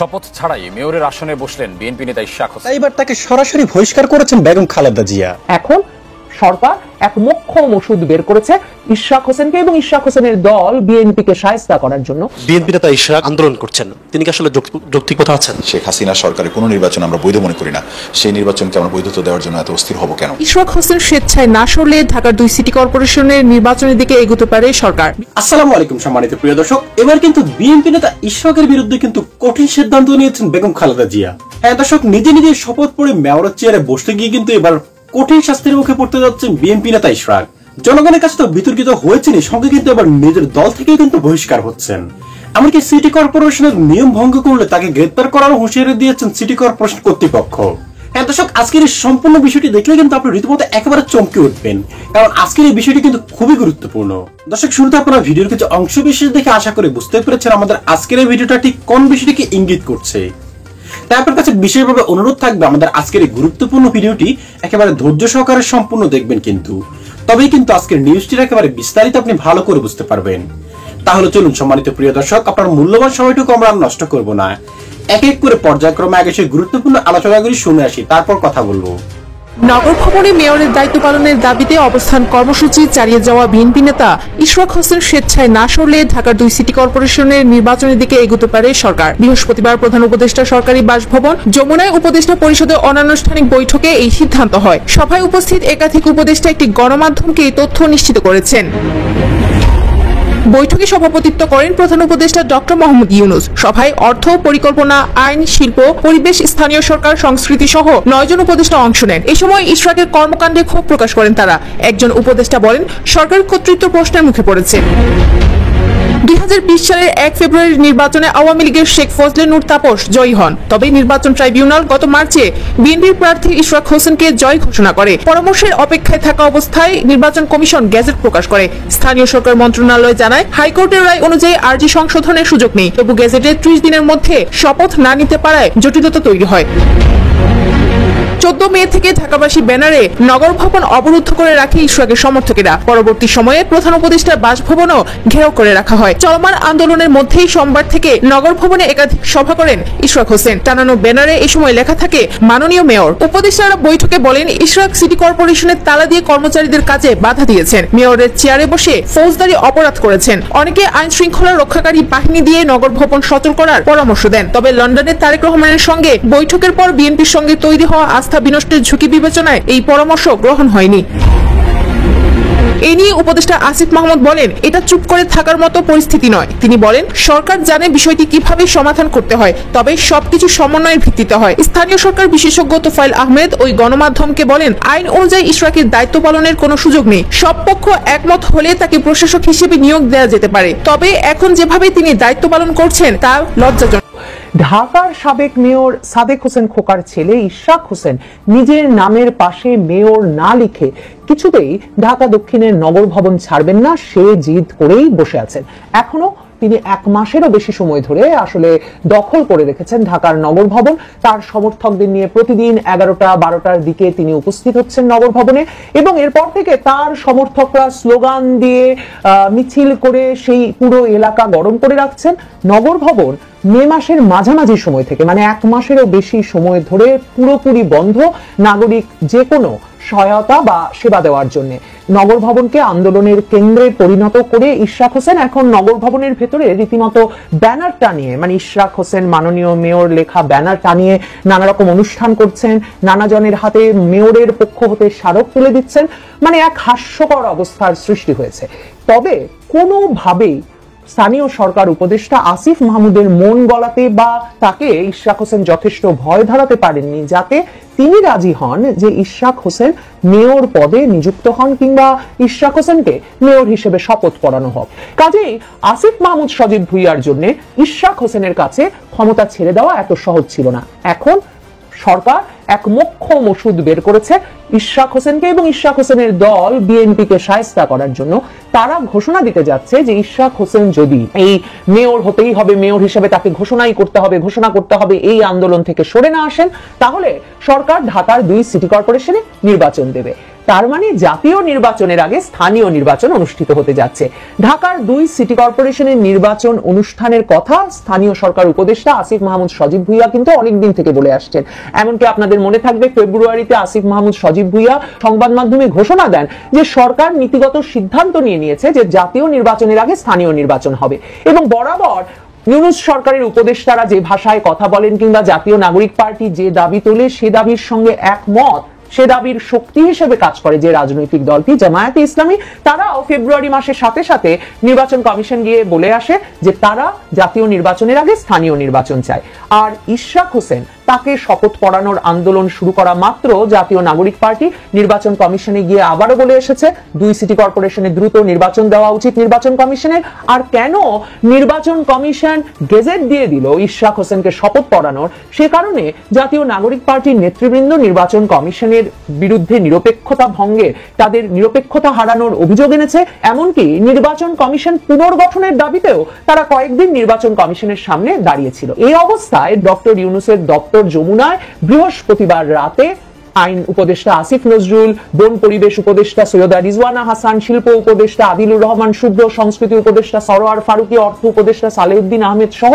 শপথ ছাড়াই মেয়রের আসনে বসলেন বিএনপি নেতা ইশরাক হোসেন। এবার তাকে সরাসরি বহিষ্কার করেছেন বেগম খালেদা জিয়া। এখন সরকার এক মোক্ষম ওষুধ বের করেছে ইশরাক হোসেনকে এবং ইশরাক হোসেনের দল বিএনপিকে শায়েস্তা করার জন্য। বিএনপি নেতা ইশরাক আন্দোলন করছেন, তিনি কি আসলে যৌক্তিকতা আছেন? শেখ হাসিনা সরকারের কোনো নির্বাচন আমরা বৈধ মনে করি না, সেই নির্বাচনকে আমরা বৈধতা দেওয়ার জন্য এত অস্থির হব কেন? ইশরাক হোসেন স্বেচ্ছায় না সরলে ঢাকার 2 সিটি কর্পোরেশনের নির্বাচনের দিকে এগোতে পারে সরকার। আসসালামু আলাইকুম সম্মানিত প্রিয় দর্শক, এবার কিন্তু বিএনপি নেতা ইশরাকের বিরুদ্ধে কিন্তু কঠিন সিদ্ধান্ত নিয়েছেন বেগম খালেদা জিয়া। হ্যাঁ দর্শক, নিজে নিজে শপথ পড়ে মেয়রের চেয়ারে বসতে গিয়ে কিন্তু এবার কঠিন শাস্তির মুখে পড়তে যাচ্ছেন বিএনপি নেতা ইশরাক। জনগণের কাছে তো বিতর্কিত হয়েছেনই, সঙ্গে কিন্তু এবার নিজের দল থেকে কিন্তু বহিষ্কার হচ্ছেন। এমনকি সিটি কর্পোরেশনের নিয়ম ভঙ্গ করলে তাকে গ্রেপ্তার করার হুঁশিয়ারি দিয়েছেন সিটি কর্পোরেশন কর্তৃপক্ষ। হ্যাঁ দর্শক, আজকের এই সম্পূর্ণ বিষয়টি দেখলে কিন্তু আপনি রীতিমতো একেবারে চমকে উঠবেন, কারণ আজকের এই বিষয়টি কিন্তু খুবই গুরুত্বপূর্ণ। দর্শক, শুরুতে আপনারা ভিডিওর কিছু অংশ বিশেষ দেখে আশা করে বুঝতে পেরেছেন আমাদের আজকের এই ভিডিওটা ঠিক কোন বিষয়টিকে ইঙ্গিত করছে। তাই আপনার কাছে বিশেষভাবে অনুরোধ থাকবে আমাদের আজকের এই গুরুত্বপূর্ণ ভিডিওটি একেবারে ধৈর্য সহকারে সম্পূর্ণ দেখবেন, কিন্তু তবেই কিন্তু আজকের নিউজটির একেবারে বিস্তারিত আপনি ভালো করে বুঝতে পারবেন। তাহলে চলুন সম্মানিত প্রিয় দর্শক, আপনার মূল্যবান সময়টুকু আমরা নষ্ট করব না, এক এক করে পর্যায়ক্রমে আগে সেই গুরুত্বপূর্ণ আলোচনাগুলি শুনে আসি, তারপর কথা বলবো। নগর ভবনে মেয়রের দায়িত্ব পালনের দাবিতে অবস্থান কর্মসূচি চালিয়ে যাওয়া বিএনপি নেতা ইশরাক হোসেন স্বেচ্ছায় না সরলে ঢাকার 2 সিটি কর্পোরেশনের নির্বাচনের দিকে এগোতে পারে সরকার। বৃহস্পতিবার প্রধান উপদেষ্টা সরকারি বাসভবন যমুনায় উপদেষ্টা পরিষদের অনানুষ্ঠানিক বৈঠকে এই সিদ্ধান্ত হয়। সভায় উপস্থিত একাধিক উপদেষ্টা একটি গণমাধ্যমকে এই তথ্য নিশ্চিত করেছেন। বৈঠকে সভাপতিত্ব করেন প্রধান উপদেষ্টা ডক্টর মোহাম্মদ ইউনূস। সভায় অর্থ, পরিকল্পনা, আইন, শিল্প, পরিবেশ, স্থানীয় সরকার, সংস্কৃতি সহ 9 জন উপদেষ্টা অংশ নেন। এই সময় ইশরাকের কর্মকাণ্ডে ক্ষোভ প্রকাশ করেন তারা। একজন উপদেষ্টা বলেন, সরকার কর্তৃত্ব প্রশ্নের মুখে পড়েছে। 2020 সালের 1 ফেব্রুয়ারির নির্বাচনে আওয়ামী লীগের শেখ ফজলে নূর তাপস জয়ী হন। তবে নির্বাচন ট্রাইব্যুনাল গত মার্চে বিএনপির প্রার্থী ইশরাক হোসেনকে জয় ঘোষণা করে। পরামর্শের অপেক্ষায় থাকা অবস্থায় নির্বাচন কমিশন গেজেট প্রকাশ করে। স্থানীয় সরকার মন্ত্রণালয় জানায়, হাইকোর্টের রায় অনুযায়ী আরজি সংশোধনের সুযোগ নেই। তবু গেজেটে 30 দিনের মধ্যে শপথ না নিতে পারায় জটিলতা তৈরি হয়। 14 মে থেকে ঢাকাবাসী ব্যানারে নগর ভবন অবরুদ্ধ করে রাখে ইশরাকের সমর্থকেরা। পরবর্তী সময়ে প্রধান উপদেষ্টার বাসভবনও ঘেরাও করে রাখা হয়। চলমান আন্দোলনের মধ্যেই সোমবার থেকে নগর ভবনে একাধিক সভা করেন ইশরাক হোসেন। টানানো ব্যানারে এই সময় লেখা থাকে, মাননীয় মেয়র। উপদেষ্টারা বৈঠকে বলেন, ইশরাক সিটি কর্পোরেশনের তালা দিয়ে কর্মচারীদের কাজে বাধা দিয়েছেন, মেয়রের চেয়ারে বসে ফৌজদারি অপরাধ করেছেন। অনেকে আইন শৃঙ্খলা রক্ষাকারী বাহিনী দিয়ে নগর ভবন সচল করার পরামর্শ দেন। তবে লন্ডনের তারেক রহমানের সঙ্গে বৈঠকের পর বিএনপির সঙ্গে তৈরি হওয়া আস্থা বিনষ্টের ঝুঁকি বিবেচনায় এই পরামর্শ গ্রহণ হয়নি। এ নিয়ে উপদেষ্টা আসিফ মাহমুদ বলেন, এটা চুপ করে থাকার মতো পরিস্থিতি নয়। তিনি বলেন, সরকার জানে বিষয়টি কিভাবে সমাধান করতে হয়, তবে সবকিছু সমন্বয়ের ভিত্তিতে হয়। স্থানীয় সরকার বিশেষজ্ঞ তোফায়েল আহমেদ ওই গণমাধ্যমকে বলেন, আইন অনুযায়ী ইশরাকের দায়িত্ব পালনের কোনো সুযোগ নেই। সব পক্ষ একমত হলে তাকে প্রশাসক হিসেবে নিয়োগ দেওয়া যেতে পারে। তবে এখন যেভাবে তিনি দায়িত্ব পালন করছেন তা লজ্জাজনক। ঢাকার সাবেক মেয়র সাদেক হোসেন খোকার ছেলে ইশরাক হোসেন নিজের নামের পাশে মেয়র না লিখে কিছুতেই ঢাকা দক্ষিণের নগর ভবন ছাড়বেন না, সে জিদ করেই বসে আছেন। এখনো তিনি 1 মাসেরও বেশি সময় ধরে আসলে দখল করে রেখেছেন ঢাকার নগর ভবন। তার সমর্থকদের নিয়ে প্রতিদিন 11টা-12টার দিকে তিনি উপস্থিত হচ্ছেন নগর ভবনে, এবং এরপর থেকে তার সমর্থকরা স্লোগান দিয়ে মিছিল করে সেই পুরো এলাকা গরম করে রাখছেন। নগর ভবন মে মাসের মাঝামাঝি সময় থেকে, মানে 1 মাসেরও বেশি সময় ধরে পুরোপুরি বন্ধ, নাগরিক যে কোনো সহায়তা বা সেবা দেওয়ার জন্য। নগর ভবনকে আন্দোলনের কেন্দ্রে পরিণত করে ইশরাক হোসেন এখন নগর ভবনের ভেতরে রীতিমতো ব্যানার টানিয়ে, মানে ইশরাক হোসেন মাননীয় মেয়র লেখা ব্যানার টানিয়ে নানা রকম অনুষ্ঠান করছেন, নানা জনের হাতে মেয়রের পক্ষ হতে স্মারক তুলে দিচ্ছেন। মানে এক হাস্যকর অবস্থার সৃষ্টি হয়েছে। তবে কোনোভাবেই স্থানীয় সরকার উপদেষ্টা আসিফ মাহমুদের মন গলাতে বা তাকে ইশরাক হোসেন যথেষ্ট ভয় ধরাতে পারেননি যাতে তিনি রাজি হন যে ইশরাক হোসেন মেয়র পদে নিযুক্ত হন কিংবা ইশরাক হোসেনকে মেয়র হিসেবে শপথ পড়ানো হোক। কাজেই আসিফ মাহমুদ সজীব ভুইয়ার জন্য ইশরাক হোসেনের কাছে ক্ষমতা ছেড়ে দেওয়া এত সহজ ছিল না। এখন সরকার এক মোক্ষম ওষুধ বের করেছে ইশরাক হোসেনকে এবং ইশরাক হোসেনের দল বিএনপিকে শায়েস্তা করার জন্য। তারা ঘোষণা দিতে যাচ্ছে যে ইশরাক হোসেন যদি এই মেয়র হতেই হবে, মেয়র হিসেবে তাকে ঘোষণা করতে হবে এই আন্দোলন থেকে সরে না আসেন, তাহলে সরকার ঢাকার 2 সিটি কর্পোরেশনে নির্বাচন দেবে। তার মানে জাতীয় নির্বাচনের আগে স্থানীয় নির্বাচন অনুষ্ঠিত হতে যাচ্ছে। ঢাকার 2 সিটি কর্পোরেশনের নির্বাচন অনুষ্ঠানের কথা স্থানীয় সরকার উপদেষ্টা আসিফ মাহমুদ সজীব ভুইয়া কিন্তু অনেকদিন থেকে বলে আসছেন। এমনকি আপনাদের মনে থাকবে ফেব্রুয়ারিতে আসিফ মাহমুদ সজীব ভুইয়া সংবাদ মাধ্যমে ঘোষণা দেন যে সরকার নীতিগত সিদ্ধান্ত নিয়েছে যে জাতীয় নির্বাচনের আগে স্থানীয় নির্বাচন হবে। এবং বরাবর ইউনূস সরকারের উপদেষ্টারা যে ভাষায় কথা বলেন কিংবা জাতীয় নাগরিক পার্টি যে দাবি তোলে সে দাবির সঙ্গে একমত, সে দাবির শক্তি হিসেবে কাজ করে যে রাজনৈতিক দলটি জামায়াতে ইসলামী, তারাও ফেব্রুয়ারি মাসের সাথে সাথে নির্বাচন কমিশন গিয়ে বলে আসে যে তারা জাতীয় নির্বাচনের আগে স্থানীয় নির্বাচন চায়। আর ইশরাক হোসেন তাকে শপথ পড়ানোর আন্দোলন শুরু করা মাত্র জাতীয় নাগরিক পার্টি নির্বাচন কমিশনে গিয়ে আবারও বলে এসেছে 2 সিটি কর্পোরেশনে দ্রুত নির্বাচন দেওয়া উচিত নির্বাচন কমিশনের। আর কেন নির্বাচন কমিশন গেজেট দিয়ে দিল ইশরাক হোসেনকে শপথ পড়ানোর, সে কারণে জাতীয় নাগরিক পার্টির নেতৃবৃন্দ নির্বাচন কমিশনের বিরুদ্ধে নিরপেক্ষতা ভঙ্গের, তাদের নিরপেক্ষতা হারানোর অভিযোগ এনেছে। এমনকি নির্বাচন কমিশন পুনর্গঠনের দাবিতেও তারা কয়েকদিন নির্বাচন কমিশনের সামনে দাঁড়িয়েছিল। এই অবস্থায় ডক্টর ইউনূসের দপ্তর যমুনায় বৃহস্পতিবার রাতে আইন উপদেষ্টা আসিফ নজরুল, বন পরিবেশ উপদেষ্টা সৈয়দা রিজওয়ানা হাসান, শিল্প উপদেষ্টা আদিলুর রহমান শুভ্র, সংস্কৃতি উপদেষ্টা সরোয়ার ফারুকী, অর্থ উপদেষ্টা সালেউদ্দিন আহমেদ সহ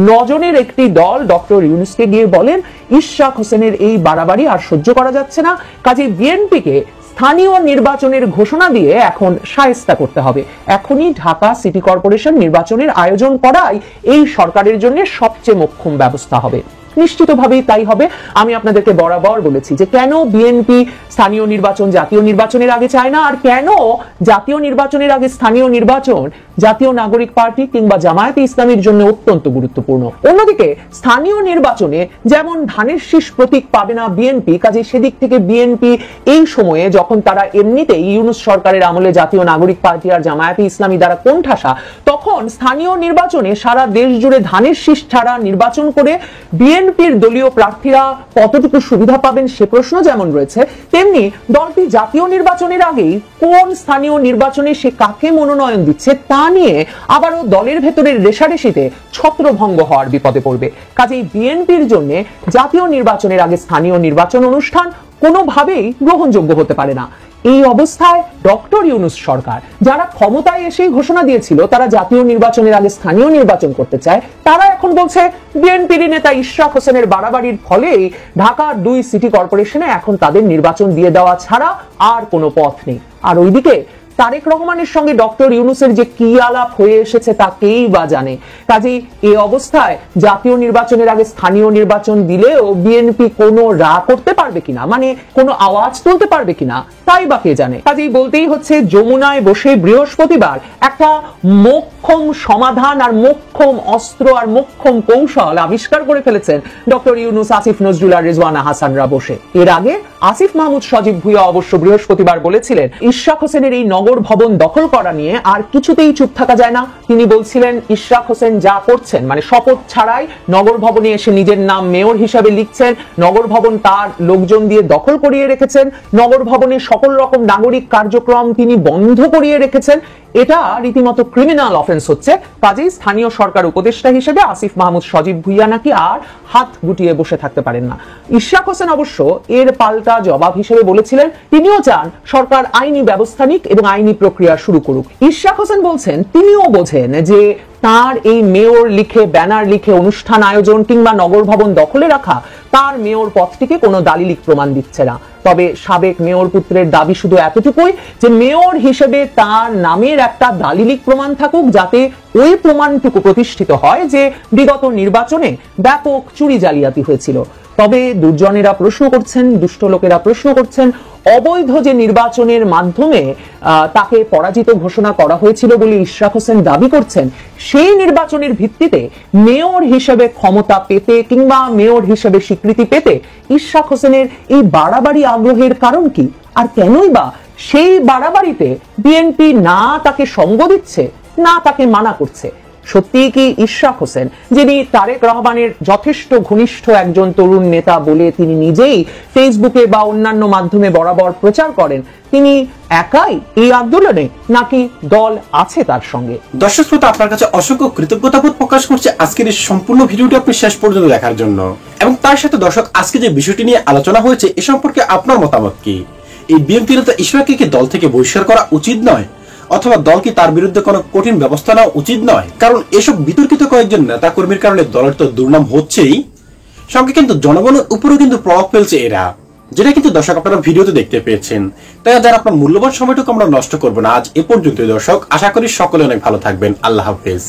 9 জনের একটি দল ডক্টর ইউনূসকে গিয়ে বলেন ইশরাক হোসেনের এই বাড়াবাড়ি আর সহ্য করা যাচ্ছে না, কাজে বিএনপিকে স্থানীয় নির্বাচনের ঘোষণা দিয়ে এখন শায়েস্তা করতে হবে। এখনই ঢাকা সিটি কর্পোরেশন নির্বাচনের আয়োজন করাই এই সরকারের জন্য সবচেয়ে মোক্ষম ব্যবস্থা হবে। নিশ্চিতভাবেই তাই হবে। আমি আপনাদেরকে বরাবর বলেছি যে কেন বিএনপি স্থানীয় নির্বাচন জাতীয় নির্বাচনের আগে চায় না, আর কেন জাতীয় নির্বাচনের আগে স্থানীয় নির্বাচন জাতীয় নাগরিক পার্টি কিংবা জামায়াতে ইসলামীর জন্য অত্যন্ত গুরুত্বপূর্ণ। অন্যদিকে স্থানীয় নির্বাচনে যেমন ধানের শীষ প্রতীক পাবে না বিএনপি, কাজে সেদিক থেকে বিএনপি এই সময়ে যখন তারা এমনিতেই ইউনূস সরকারের আমলে জাতীয় নাগরিক পার্টি আর জামায়াতে ইসলামী দ্বারা কোণঠাসা, তখন স্থানীয় নির্বাচনে সারা দেশ জুড়ে ধানের শীষ ছাড়া নির্বাচন করে বিএনপির দলীয় প্রার্থীরা কতটুকু সুবিধা পাবেন সে প্রশ্ন যেমন রয়েছে, তেমনি দলটি জাতীয় নির্বাচনের আগেই কোন স্থানীয় নির্বাচনে সে কাকে মনোনয়ন দিচ্ছে তা নিয়ে আবারও দলের ভেতরের রেষারেষিতে ছত্রভঙ্গ হওয়ার বিপদে পড়বে। কাজেই বিএনপির জন্য জাতীয় নির্বাচনের আগে স্থানীয় নির্বাচন অনুষ্ঠান কোনোভাবেই গ্রহণযোগ্য হতে পারে না। এই অবস্থায় ডক্টর ইউনূস সরকার যারা ক্ষমতায় এসেই ঘোষণা দিয়েছিল তারা জাতীয় নির্বাচনের আগে স্থানীয় নির্বাচন করতে চায়, তারা এখন বলছে বিএনপির নেতা ইশরাক হোসেনের বাড়াবাড়ির ফলেই ঢাকার 2 সিটি কর্পোরেশনে এখন তাদের নির্বাচন দিয়ে দেওয়া ছাড়া আর কোনো পথ নেই। আর ওইদিকে তারেক রহমানের সঙ্গে ডক্টর ইউনূসের যে কি আলাপ হয়ে এসেছে তা কেই বা জানে। কাজেই এই অবস্থায় জাতীয় নির্বাচনের আগে স্থানীয় নির্বাচন দিলেও বিএনপি কোনো রা করতে পারবে কিনা, মানে কোনো আওয়াজ তুলতে পারবে কিনা তাই বা কে জানে। কাজেই বলতেই হচ্ছে যমুনায় বসে বৃহস্পতিবার একটা মোক্ষম সমাধান আর মোক্ষম অস্ত্র আর মোক্ষম কৌশল আবিষ্কার করে ফেলেছেন ডক্টর ইউনূস, আসিফ নজরুল আর রিজওয়ানা হাসানরা বসে। এর আগে আসিফ মাহমুদ সজীব ভুইয়া অবশ্য বৃহস্পতিবার বলেছিলেন ইশরাক হোসেনের এই নগর ভবন দখল করা নিয়ে আর কিছুতেই চুপ থাকা যায় না। তিনি বলছিলেন ইশরাক হোসেন যা করছেন, মানে শপথ ছাড়াই নগর ভবনে এসে নিজের নাম মেয়র হিসাবে লিখছেন, নগর ভবন তার লোকজন দিয়ে দখল করিয়ে রেখেছেন, নগর ভবনে সকল রকম নাগরিক কার্যক্রম তিনি বন্ধ করিয়ে রেখেছেন, এটা রীতিমতো ক্রিমিনাল অফেন্স হচ্ছে। কাজেই স্থানীয় সরকার উপদেষ্টা হিসেবে আসিফ মাহমুদ সজীব ভুইয়া নাকি আর হাত গুটিয়ে বসে থাকতে পারেন না। ইশরাক হোসেন অবশ্য এর পাল্টা জবাব হিসেবে বলেছিলেন তিনিও চান সরকার আইনি ব্যবস্থা নিক এবং আইনি প্রক্রিয়া শুরু করুক। ইশরাক হোসেন বলছেন তিনিও বোঝেন যে তার এই মেয়র লিখে ব্যানার লিখে অনুষ্ঠান আয়োজন কিংবা নগর ভবন দখলে রাখা তার মেয়র পদটিকে কোনো দালিলিক প্রমাণ দিচ্ছে না। তবে সাবেক মেয়র পুত্রের দাবি শুধু এতটুকুই যে মেয়র হিসেবে তার নামের একটা দালিলিক প্রমাণ থাকুক, যাতে ওই প্রমাণটুকু প্রতিষ্ঠিত হয় যে বিগত নির্বাচনে ব্যাপক চুরি জালিয়াতি হয়েছিল। তবে দুর্জনেরা প্রশ্ন করছেন, দুষ্ট লোকেরা প্রশ্ন করছেন, অবৈধ যে নির্বাচনের মাধ্যমে তাকে পরাজিত ঘোষণা করা হয়েছিল বলে ইশরাক হোসেন দাবি করছেন, সেই নির্বাচনের ভিত্তিতে মেয়র হিসেবে ক্ষমতা পেতে কিংবা মেয়র হিসেবে স্বীকৃতি পেতে ইশরাক হোসেনের এই বাড়াবাড়ি আগ্রহের কারণ কি, আর কেনই বা সেই বাড়াবাড়িতে বিএনপি না তাকে সঙ্গ দিচ্ছে না তাকে মানা করছে। সত্যিই কি ইশরাক হোসেন, যিনি তারেক রহমানের যথেষ্ট ঘনিষ্ঠ একজন তরুণ নেতা বলে তিনি নিজেই ফেসবুকে বা অন্যান্য মাধ্যমে বরাবর প্রচার করেন, তিনি একাই এই আন্দোলনে নাকি দল আছে তার সঙ্গে? দর্শক শ্রোতা, আপনার কাছে অসংখ্য কৃতজ্ঞতাবোধ প্রকাশ করছে আজকের এই সম্পূর্ণ ভিডিওটি আপনি শেষ পর্যন্ত দেখার জন্য। এবং তার সাথে দর্শক, আজকে যে বিষয়টি নিয়ে আলোচনা হয়েছে এ সম্পর্কে আপনার মতামত কি? এই বিএনপি নেতা ইশরাককে কি দল থেকে বহিষ্কার করা উচিত নয়, অথবা দল কি তার বিরুদ্ধে কোনো কঠিন ব্যবস্থা নেওয়া উচিত নয়? কারণ এসব বিতর্কিত কয়েকজন নেতা কর্মীর কারণে দলের তো দুর্নাম হচ্ছেই, সঙ্গে কিন্তু জনগণের উপরেও কিন্তু প্রভাব ফেলছে এরা, যেটা কিন্তু দর্শক আপনারা ভিডিওতে দেখতে পেয়েছেন। তাই যারা আপনার মূল্যবান সময়টুকু আমরা নষ্ট করবো না। আজ এ পর্যন্ত দর্শক, আশা করি সকলে অনেক ভালো থাকবেন। আল্লাহ হাফেজ।